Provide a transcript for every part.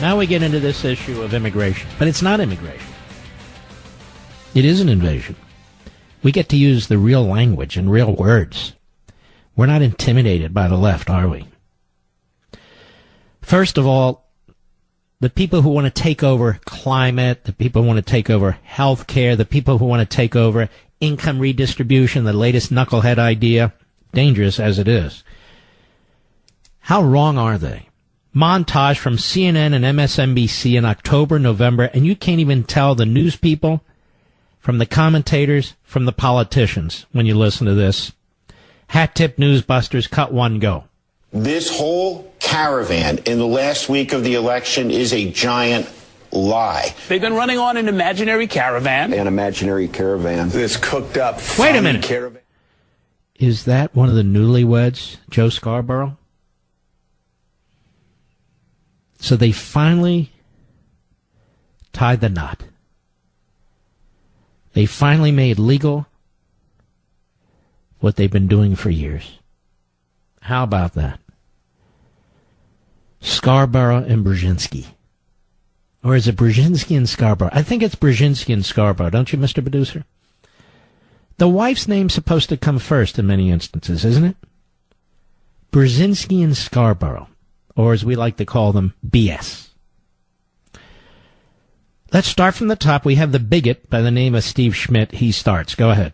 Now we get into this issue of immigration. But it's not immigration. It is an invasion. We get to use the real language and real words. We're not intimidated by the left, are we? First of all, the people who want to take over climate, the people who want to take over health care, the people who want to take over income redistribution, the latest knucklehead idea, dangerous as it is. How wrong are they? Montage from CNN and MSNBC in October, November, and you can't even tell the news people from the commentators, from the politicians when you listen to this. Hat tip newsbusters, cut one, go. This whole caravan in the last week of the election is a giant lie. They've been running on an imaginary caravan. An imaginary caravan. This cooked up. Wait a minute. Caravan. Is that one of the newlyweds, Joe Scarborough? So they finally tied the knot. They finally made legal what they've been doing for years. How about that? Scarborough and Brzezinski. Or is it Brzezinski and Scarborough? I think it's Brzezinski and Scarborough, don't you, Mr. Producer? The wife's name's supposed to come first in many instances, isn't it? Brzezinski and Scarborough. Or as we like to call them, BS. Let's start from the top. We have the bigot by the name of Steve Schmidt. He starts. Go ahead.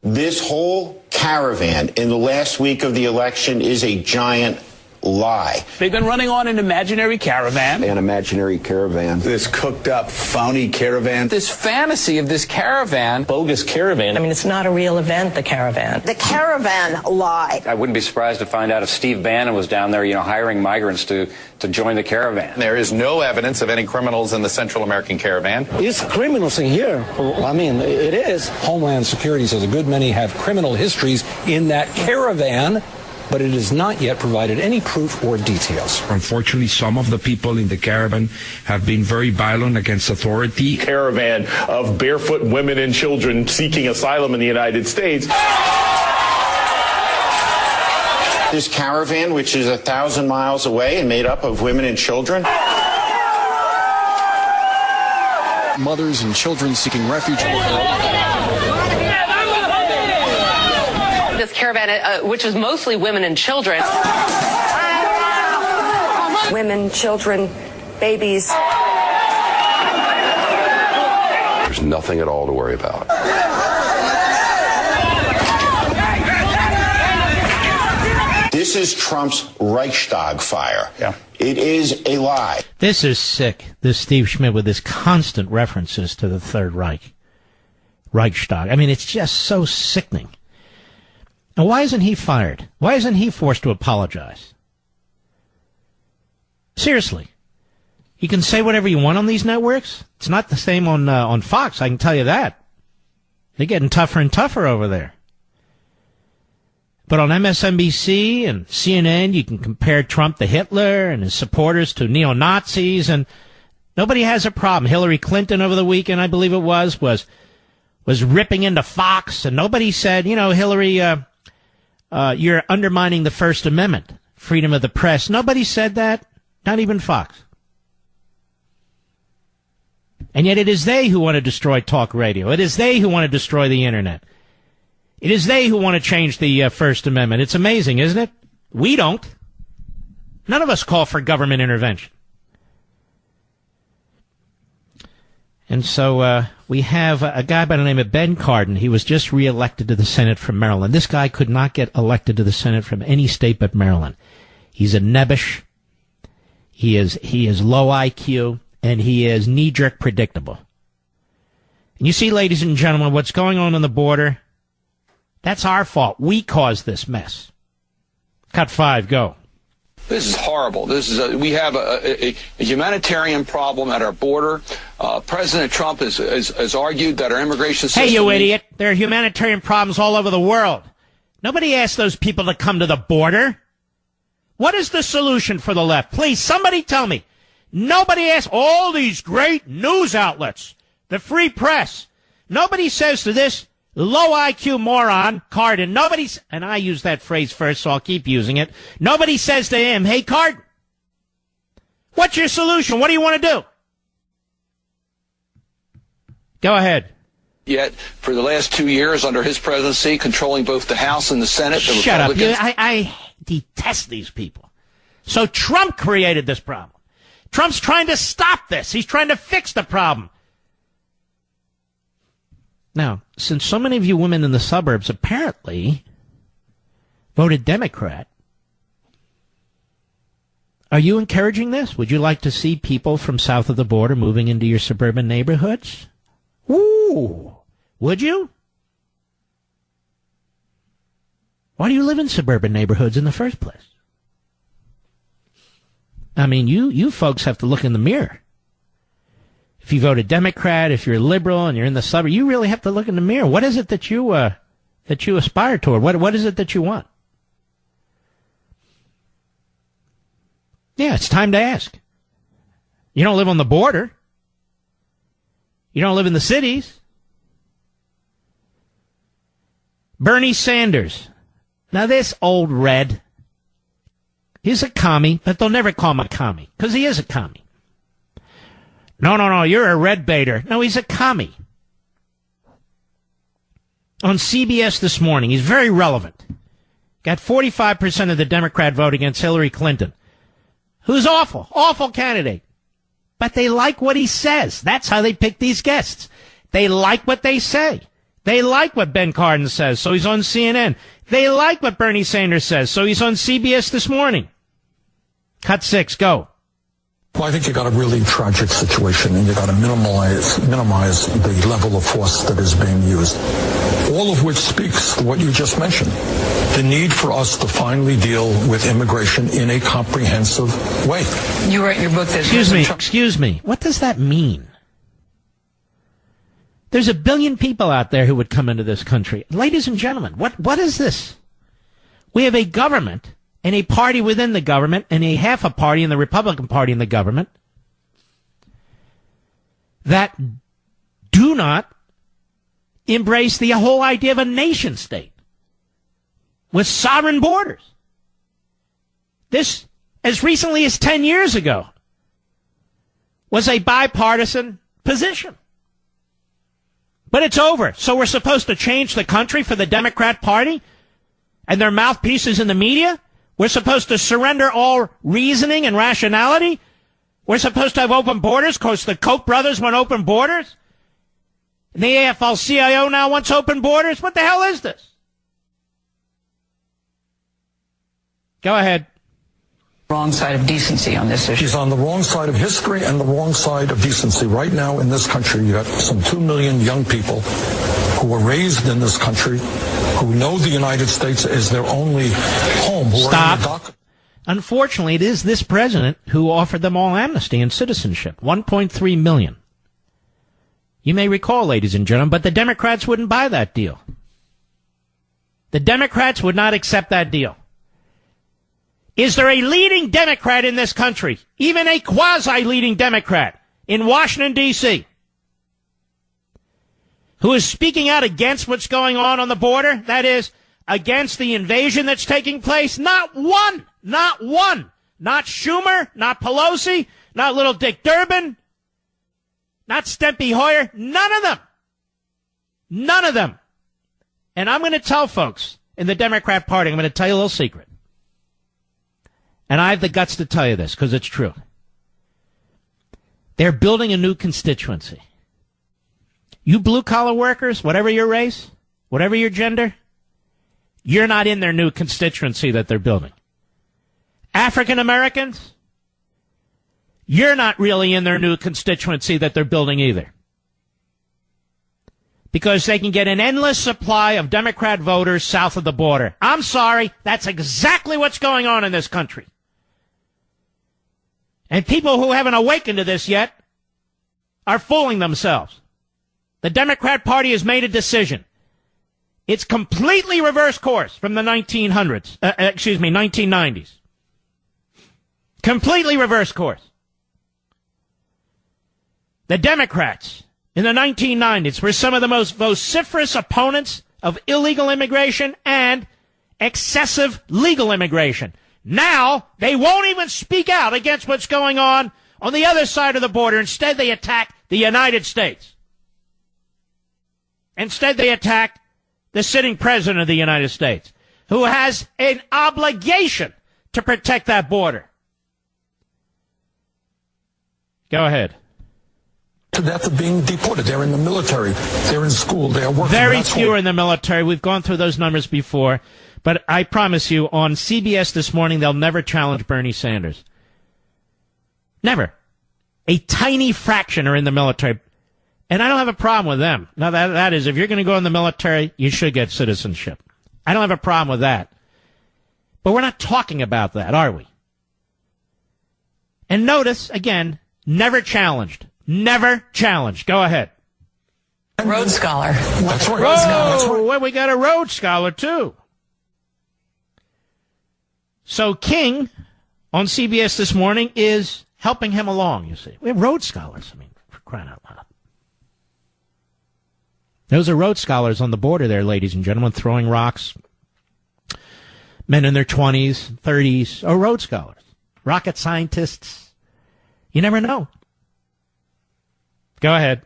This whole caravan in the last week of the election is a giant lie. They've been running on an imaginary caravan. An imaginary caravan. This cooked up, phony caravan. This fantasy of this caravan. Bogus caravan. I mean, it's not a real event, the caravan. The caravan lie. I wouldn't be surprised to find out if Steve Bannon was down there, hiring migrants to join the caravan. There is no evidence of any criminals in the Central American caravan. It's criminals in here. I mean, it is. Homeland Security says a good many have criminal histories in that caravan, but it has not yet provided any proof or details. Unfortunately, some of the people in the caravan have been very violent against authority. Caravan of barefoot women and children seeking asylum in the United States. This caravan, which is 1,000 miles away and made up of women and children. Mothers and children seeking refuge. This caravan, which is mostly women and children. Women, children, babies. There's nothing at all to worry about. This is Trump's Reichstag fire. Yeah. It is a lie. This is sick, this Steve Schmidt with his constant references to the Third Reich. Reichstag. I mean, it's just so sickening. Now, why isn't he fired? Why isn't he forced to apologize? Seriously. You can say whatever you want on these networks. It's not the same on Fox, I can tell you that. They're getting tougher and tougher over there. But on MSNBC and CNN, you can compare Trump to Hitler and his supporters to neo-Nazis, and nobody has a problem. Hillary Clinton over the weekend, I believe it was ripping into Fox, and nobody said, Hillary, you're undermining the First Amendment, freedom of the press. Nobody said that, not even Fox. And yet it is they who want to destroy talk radio. It is they who want to destroy the Internet. It is they who want to change the First Amendment. It's amazing, isn't it? We don't. None of us call for government intervention. And so we have a guy by the name of Ben Cardin. He was just reelected to the Senate from Maryland. This guy could not get elected to the Senate from any state but Maryland. He's a nebbish. He is low IQ, and he is knee-jerk predictable. And you see, ladies and gentlemen, what's going on the border? That's our fault. We caused this mess. Cut 5, go. This is horrible. We have a humanitarian problem at our border. President Trump has argued that our immigration system... Hey, you idiot. There are humanitarian problems all over the world. Nobody asked those people to come to the border. What is the solution for the left? Please, somebody tell me. Nobody asked all these great news outlets, the free press. Nobody says to this low IQ moron, Cardin, and I used that phrase first, so I'll keep using it. Nobody says to him, hey, Cardin, What's your solution? What do you want to do? Go ahead. Yet, for the last 2 years under his presidency, controlling both the House and the Senate, the Shut up. Republicans... I detest these people. So Trump created this problem. Trump's trying to stop this. He's trying to fix the problem. Now, since so many of you women in the suburbs apparently voted Democrat, are you encouraging this? Would you like to see people from south of the border moving into your suburban neighborhoods? Ooh, would you? Why do you live in suburban neighborhoods in the first place? I mean, you folks have to look in the mirror. If you voted Democrat, if you're liberal and you're in the suburb, you really have to look in the mirror. What is it that you aspire toward? What is it that you want? Yeah, it's time to ask. You don't live on the border. You don't live in the cities. Bernie Sanders. Now this old red, he's a commie, but they'll never call him a commie, because he is a commie. No, you're a red baiter. No, he's a commie. On CBS this morning, he's very relevant. Got 45% of the Democrat vote against Hillary Clinton, who's awful candidate. But they like what he says. That's how they pick these guests. They like what they say. They like what Ben Cardin says, so he's on CNN. They like what Bernie Sanders says, so he's on CBS this morning. Cut 6, go. Well, I think you got a really tragic situation, and you got to minimize the level of force that is being used. All of which speaks to what you just mentioned. The need for us to finally deal with immigration in a comprehensive way. You wrote your book that... Excuse me. What does that mean? There's 1 billion people out there who would come into this country. Ladies and gentlemen, what is this? We have a government and a party within the government and a half a party in the Republican Party in the government that do not embrace the whole idea of a nation state with sovereign borders. This, as recently as 10 years ago, was a bipartisan position. But it's over. So we're supposed to change the country for the Democrat Party and their mouthpieces in the media? We're supposed to surrender all reasoning and rationality? We're supposed to have open borders because the Koch brothers want open borders? And the AFL-CIO now wants open borders? What the hell is this? Go ahead. Wrong side of decency on this issue. He's on the wrong side of history and the wrong side of decency. Right now in this country, you got some 2 million young people who were raised in this country, who know the United States as their only home. Who Stop. Unfortunately, it is this president who offered them all amnesty and citizenship. 1.3 million. You may recall, ladies and gentlemen, but the Democrats wouldn't buy that deal. The Democrats would not accept that deal. Is there a leading Democrat in this country, even a quasi-leading Democrat in Washington, D.C., who is speaking out against what's going on the border? That is, against the invasion that's taking place? Not one. Not one. Not Schumer, not Pelosi, not little Dick Durbin, not Steny Hoyer. None of them. None of them. And I'm going to tell folks in the Democrat Party, I'm going to tell you a little secret. And I have the guts to tell you this because it's true. They're building a new constituency. You blue-collar workers, whatever your race, whatever your gender, you're not in their new constituency that they're building. African Americans, you're not really in their new constituency that they're building either. Because they can get an endless supply of Democrat voters south of the border. I'm sorry, that's exactly what's going on in this country. And people who haven't awakened to this yet are fooling themselves. The Democrat Party has made a decision. It's completely reverse course from the 1990s. Completely reverse course. The Democrats in the 1990s were some of the most vociferous opponents of illegal immigration and excessive legal immigration. Now, they won't even speak out against what's going on the other side of the border. Instead, they attack the United States. Instead, they attack the sitting president of the United States, who has an obligation to protect that border. Go ahead. To death of being deported. They're in the military. They're in school. They're working. Very few are in the military. We've gone through those numbers before. But I promise you, on CBS this morning, they'll never challenge Bernie Sanders. Never. A tiny fraction are in the military. And I don't have a problem with them. Now, that is, if you're going to go in the military, you should get citizenship. I don't have a problem with that. But we're not talking about that, are we? And notice, again, never challenged. Never challenged. Go ahead. Rhodes Scholar. That's right. Oh, well, we got a Rhodes Scholar, too. So King, on CBS this morning, is helping him along, you see. We have Rhodes Scholars. I mean, for crying out loud. Those are Rhodes Scholars on the border there, ladies and gentlemen, throwing rocks. Men in their 20s, 30s, or Rhodes Scholars. Rocket scientists. You never know. Go ahead.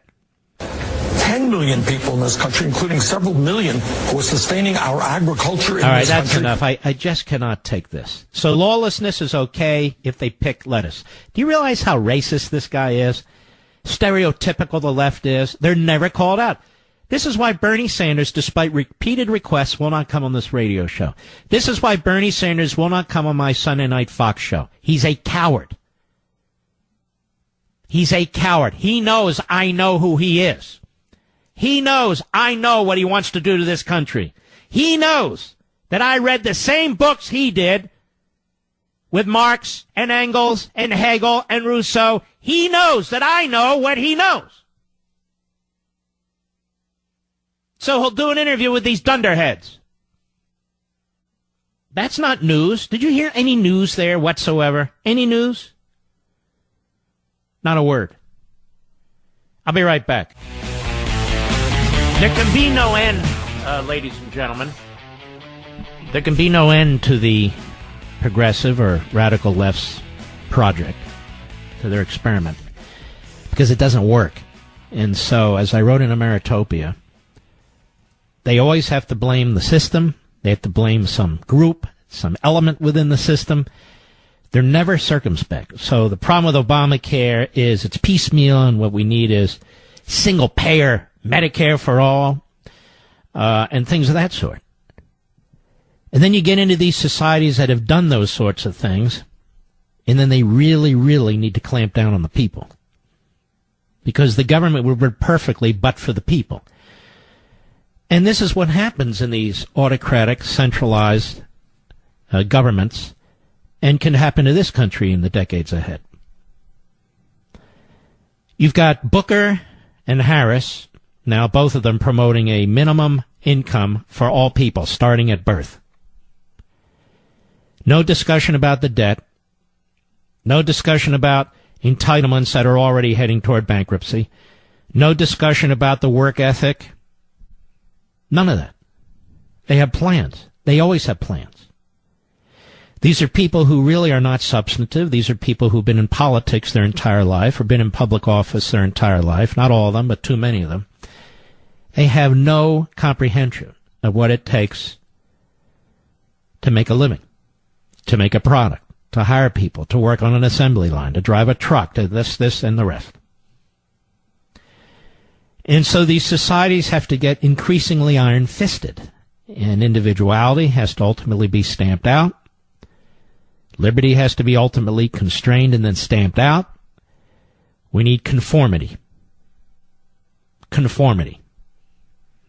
10 million people in this country, including several million who are sustaining our agriculture in this country. All right, that's enough. I just cannot take this. So lawlessness is okay if they pick lettuce. Do you realize how racist this guy is? Stereotypical the left is. They're never called out. This is why Bernie Sanders, despite repeated requests, will not come on this radio show. This is why Bernie Sanders will not come on my Sunday night Fox show. He's a coward. He's a coward. He knows I know who he is. He knows I know what he wants to do to this country. He knows that I read the same books he did with Marx and Engels and Hegel and Rousseau. He knows that I know what he knows. So he'll do an interview with these dunderheads. That's not news. Did you hear any news there whatsoever? Any news? Not a word. I'll be right back. There can be no end, ladies and gentlemen. There can be no end to the progressive or radical left's project, to their experiment, because it doesn't work. And so, as I wrote in Ameritopia, they always have to blame the system. They have to blame some group, some element within the system. They're never circumspect. So the problem with Obamacare is it's piecemeal, and what we need is single-payer Medicare for all, and things of that sort. And then you get into these societies that have done those sorts of things, and then they really, really need to clamp down on the people. Because the government would work perfectly but for the people. And this is what happens in these autocratic, centralized governments, and can happen to this country in the decades ahead. You've got Booker and Harris, now both of them promoting a minimum income for all people, starting at birth. No discussion about the debt. No discussion about entitlements that are already heading toward bankruptcy. No discussion about the work ethic. None of that. They have plans. They always have plans. These are people who really are not substantive. These are people who've been in politics their entire life or been in public office their entire life. Not all of them, but too many of them. They have no comprehension of what it takes to make a living, to make a product, to hire people, to work on an assembly line, to drive a truck, to this, and the rest. And so these societies have to get increasingly iron-fisted, and individuality has to ultimately be stamped out. Liberty has to be ultimately constrained and then stamped out. We need conformity. Conformity.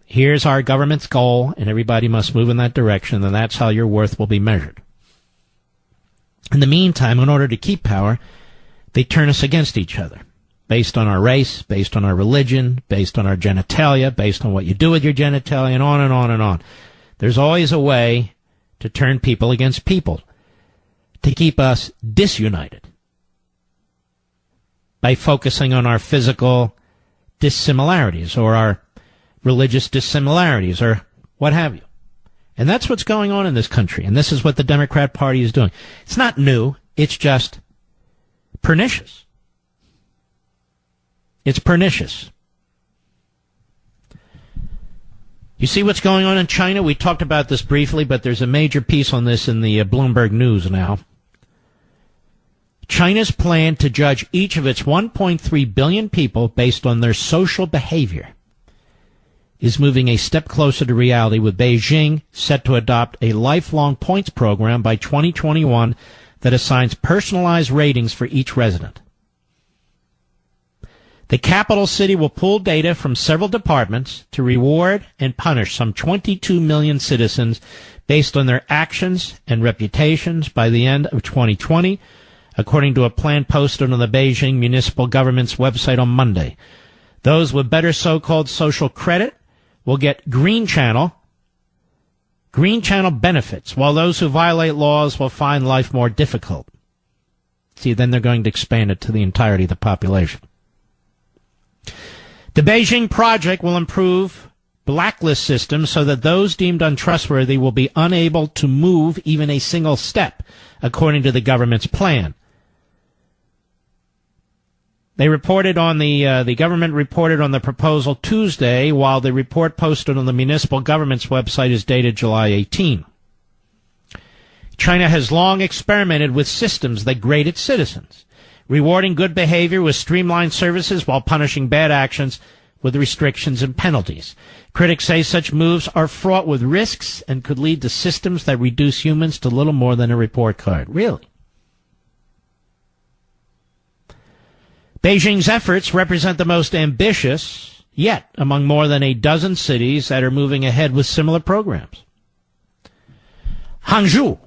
Here's our government's goal, and everybody must move in that direction, and that's how your worth will be measured. In the meantime, in order to keep power, they turn us against each other, based on our race, based on our religion, based on our genitalia, based on what you do with your genitalia, and on and on and on. There's always a way to turn people against people, to keep us disunited by focusing on our physical dissimilarities or our religious dissimilarities or what have you. And that's what's going on in this country. And this is what the Democrat Party is doing. It's not new. It's just pernicious. It's pernicious. You see what's going on in China? We talked about this briefly, but there's a major piece on this in the Bloomberg News now. China's plan to judge each of its 1.3 billion people based on their social behavior is moving a step closer to reality, with Beijing set to adopt a lifelong points program by 2021 that assigns personalized ratings for each resident. The capital city will pull data from several departments to reward and punish some 22 million citizens based on their actions and reputations by the end of 2020, according to a plan posted on the Beijing municipal government's website on Monday. Those with better so-called social credit will get green channel benefits, while those who violate laws will find life more difficult. See, then they're going to expand it to the entirety of the population. The Beijing project will improve blacklist systems so that those deemed untrustworthy will be unable to move even a single step, according to the government's plan. They reported on the government reported on the proposal Tuesday, while the report posted on the municipal government's website is dated July 18. China has long experimented with systems that grade its citizens, rewarding good behavior with streamlined services while punishing bad actions with restrictions and penalties. Critics say such moves are fraught with risks and could lead to systems that reduce humans to little more than a report card. Really? Beijing's efforts represent the most ambitious yet among more than a dozen cities that are moving ahead with similar programs. Hangzhou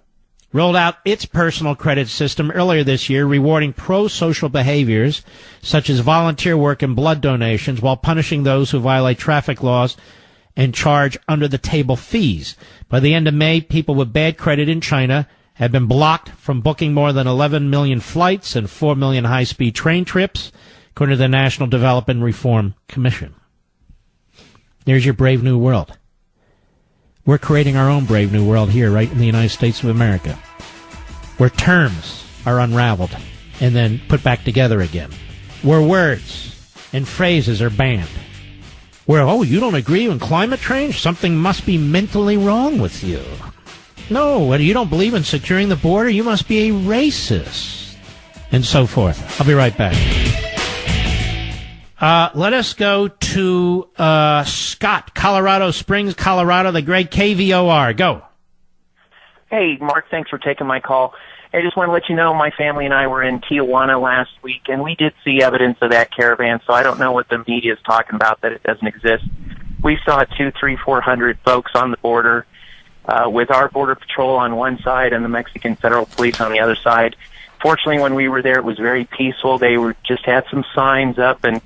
rolled out its personal credit system earlier this year, rewarding pro-social behaviors such as volunteer work and blood donations while punishing those who violate traffic laws and charge under-the-table fees. By the end of May, people with bad credit in China have been blocked from booking more than 11 million flights and 4 million high-speed train trips, according to the National Development Reform Commission. There's your brave new world. We're creating our own brave new world here, right in the United States of America, where terms are unraveled and then put back together again, where words and phrases are banned, where, oh, you don't agree on climate change? Something must be mentally wrong with you. No, you don't believe in securing the border? You must be a racist. And so forth. I'll be right back. Let us go to Scott, Colorado Springs, Colorado, the great KVOR. Go. Hey, Mark, thanks for taking my call. I just want to let you know my family and I were in Tijuana last week, and we did see evidence of that caravan, so I don't know what the media is talking about, that it doesn't exist. We saw 200, 300, 400 folks on the border with our Border Patrol on one side and the Mexican Federal Police on the other side. Fortunately, when we were there, it was very peaceful. They were just had some signs up and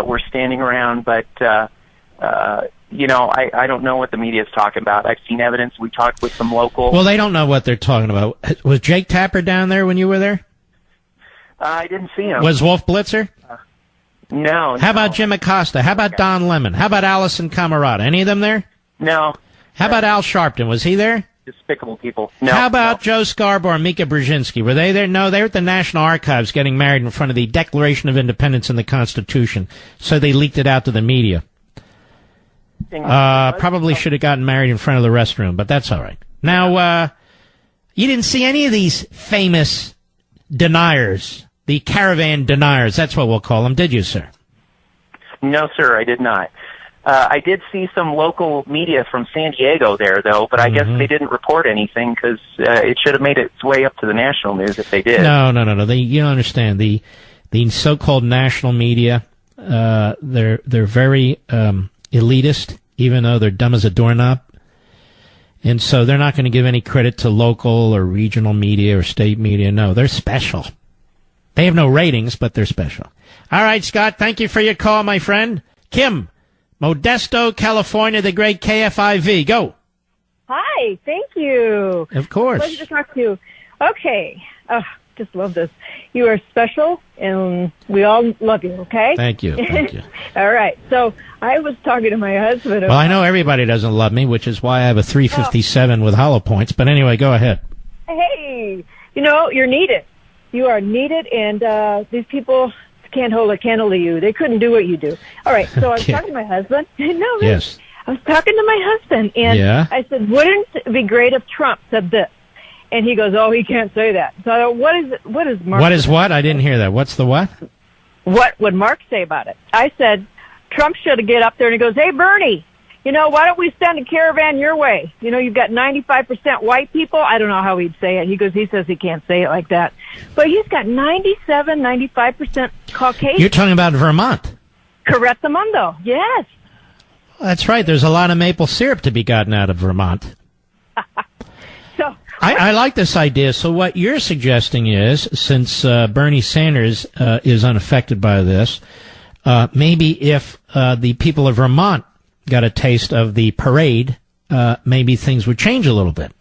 were standing around, but I don't know what the media is talking about. I've seen evidence. We talked with some local. Well, they don't know what they're talking about. Was Jake Tapper down there when you were there? I didn't see him. Was Wolf Blitzer? No. How about Jim Acosta? How about Don Lemon? How about Allison Camarada? Any of them there? No. How about Al Sharpton? Was he there? Despicable people. No. How about Joe Scarborough and Mika Brzezinski? Were they there? No, they were at the National Archives getting married in front of the Declaration of Independence and the Constitution, so they leaked it out to the media. Probably should have gotten married in front of the restroom, but that's all right. Now, you didn't see any of these famous deniers, the caravan deniers, that's what we'll call them, did you, sir? No, sir, I did not. I did see some local media from San Diego there, though, but I guess they didn't report anything because it should have made its way up to the national news if they did. No. You don't understand. The so-called national media, they're very elitist, even though they're dumb as a doorknob. And so they're not going to give any credit to local or regional media or state media. No, they're special. They have no ratings, but they're special. All right, Scott, thank you for your call, my friend. Kim, Modesto, California, the great KFIV. Go. Hi, thank you. Of course. Pleasure to talk to you. Okay. Just love this. You are special, and we all love you, okay? Thank you. Thank you. All right. So I was talking to my husband. Well, I know everybody doesn't love me, which is why I have a 357 with hollow points. But anyway, go ahead. Hey, you're needed. You are needed, and these people can't hold a candle to you. They couldn't do what you do. All right, so I was talking to my husband. No, really. Yes. I was talking to my husband, and I said, wouldn't it be great if Trump said this? And he goes, oh, he can't say that. So I go, what is Mark? What is what? I didn't hear that. What's the what? What would Mark say about it? I said, Trump should get up there, and he goes, hey, Bernie, why don't we send a caravan your way? You've got 95% white people. I don't know how he'd say it. He says he can't say it like that. But he's got 95% Caucasian. You're talking about Vermont. Correct the mundo. Yes. That's right. There's a lot of maple syrup to be gotten out of Vermont. So I like this idea. So what you're suggesting is, since Bernie Sanders is unaffected by this, maybe if the people of Vermont got a taste of the parade, maybe things would change a little bit.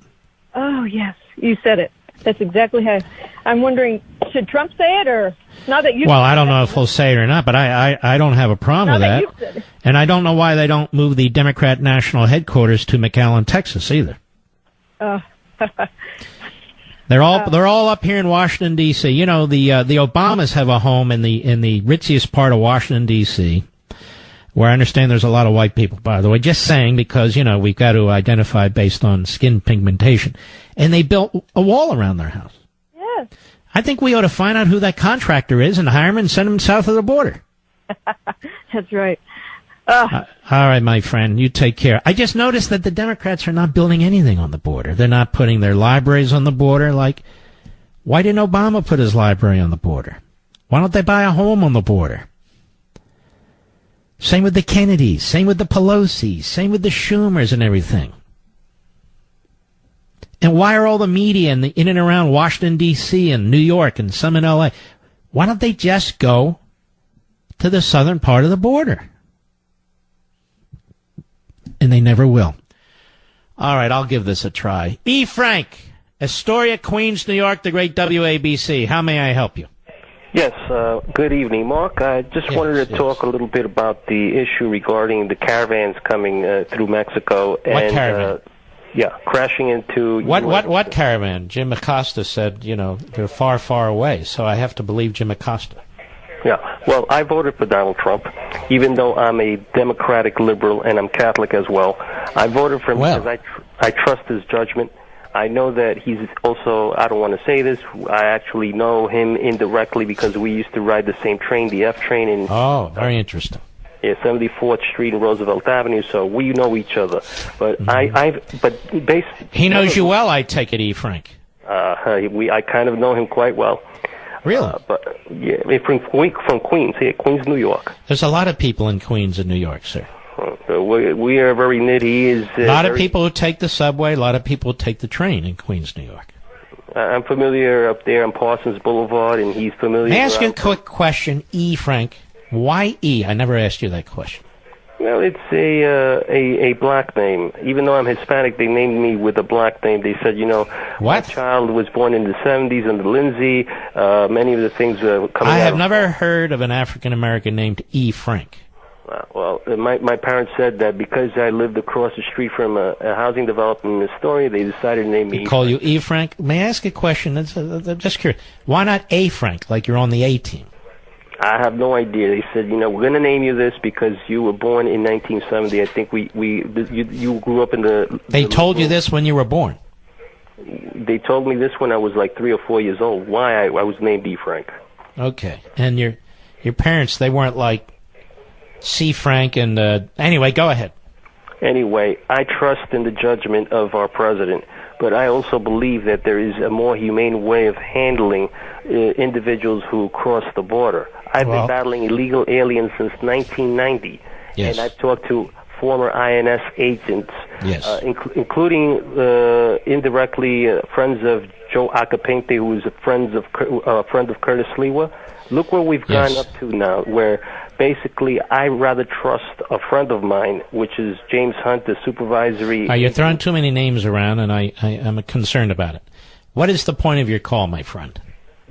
Oh, yes. You said it. That's exactly how. I'm wondering, should Trump say it, or now that you? Well, I don't know if he'll say it or not, but I don't have a problem with that. You said it. And I don't know why they don't move the Democrat national headquarters to McAllen, Texas, either. They're all up here in Washington D.C. The Obamas have a home in the ritziest part of Washington D.C., where I understand there's a lot of white people, by the way. Just saying, because, we've got to identify based on skin pigmentation. And they built a wall around their house. Yes. I think we ought to find out who that contractor is and hire him and send him south of the border. That's right. All right, my friend, you take care. I just noticed that the Democrats are not building anything on the border. They're not putting their libraries on the border. Like, why didn't Obama put his library on the border? Why don't they buy a home on the border? Same with the Kennedys, same with the Pelosi's, same with the Schumers and everything. And why are all the media in and around Washington, D.C. and New York and some in L.A., why don't they just go to the southern part of the border? And they never will. All right, I'll give this a try. E. Frank, Astoria, Queens, New York, the great WABC. How may I help you? Yes, good evening, Mark. I just wanted to talk a little bit about the issue regarding the caravans coming through Mexico. What caravan? Crashing into... What caravan? Jim Acosta said, they're far, far away, so I have to believe Jim Acosta. Yeah, well, I voted for Donald Trump, even though I'm a Democratic liberal and I'm Catholic as well. I voted for him because I trust his judgment. I know that he's also, I don't want to say this, I actually know him indirectly because we used to ride the same train, the F train. Oh, very interesting. Yeah, 74th Street and Roosevelt Avenue, so we know each other. But he knows you well, I take it, E. Frank. I kind of know him quite well. Really? From Queens, Queens, New York. There's a lot of people in Queens and New York, sir. We are very nitty. A lot of people who take the subway, a lot of people who take the train in Queens, New York. I'm familiar up there on Parsons Boulevard, and he's familiar. May I ask you a quick question, E. Frank? Why E? I never asked you that question. Well, it's a black name. Even though I'm Hispanic, they named me with a black name. They said, my child was born in the 70s under Lindsay. Many of the things coming out. I have never heard of an African American named E. Frank. Well, my parents said that because I lived across the street from a housing development in Astoria, they decided to name me. Call you E. Frank? May I ask a question? I'm just curious. Why not A. Frank, like you're on the A team? I have no idea. They said, we're going to name you this because you were born in 1970. I think you grew up in the... They told you this when you were born? They told me this when I was like 3 or 4 years old, why I was named E. Frank. Okay. And your parents, they weren't like C. Frank and... Anyway, go ahead. Anyway, I trust in the judgment of our president, but I also believe that there is a more humane way of handling individuals who cross the border. I've been battling illegal aliens since 1990, and I've talked to former INS agents, including indirectly friends of Joe Acapente, who is a friend of Curtis Lewa. Look where we've gone up to now, where basically I rather trust a friend of mine, which is James Hunt, the supervisory... You're throwing too many names around, and I'm concerned about it. What is the point of your call, my friend?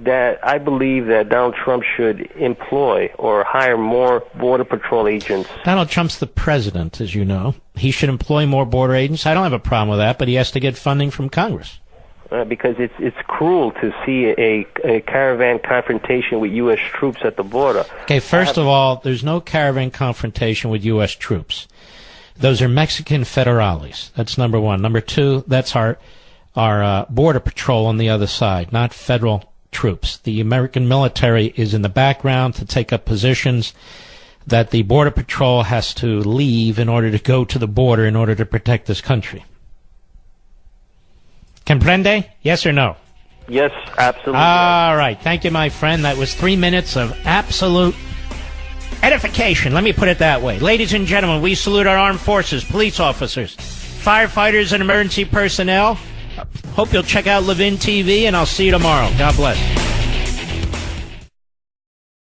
that I believe that Donald Trump should employ or hire more Border Patrol agents. Donald Trump's the president, as you know. He should employ more border agents. I don't have a problem with that, but he has to get funding from Congress. Because it's cruel to see a caravan confrontation with U.S. troops at the border. Okay, first of all, there's no caravan confrontation with U.S. troops. Those are Mexican federales. That's number one. Number two, that's our Border Patrol on the other side, not federal troops. The American military is in the background to take up positions that the Border Patrol has to leave in order to go to the border in order to protect this country. Comprende? Yes or no? Yes, absolutely. All right. Thank you, my friend. That was 3 minutes of absolute edification. Let me put it that way. Ladies and gentlemen, we salute our armed forces, police officers, firefighters, and emergency personnel. Hope you'll check out LEVIN TV, and I'll see you tomorrow. God bless.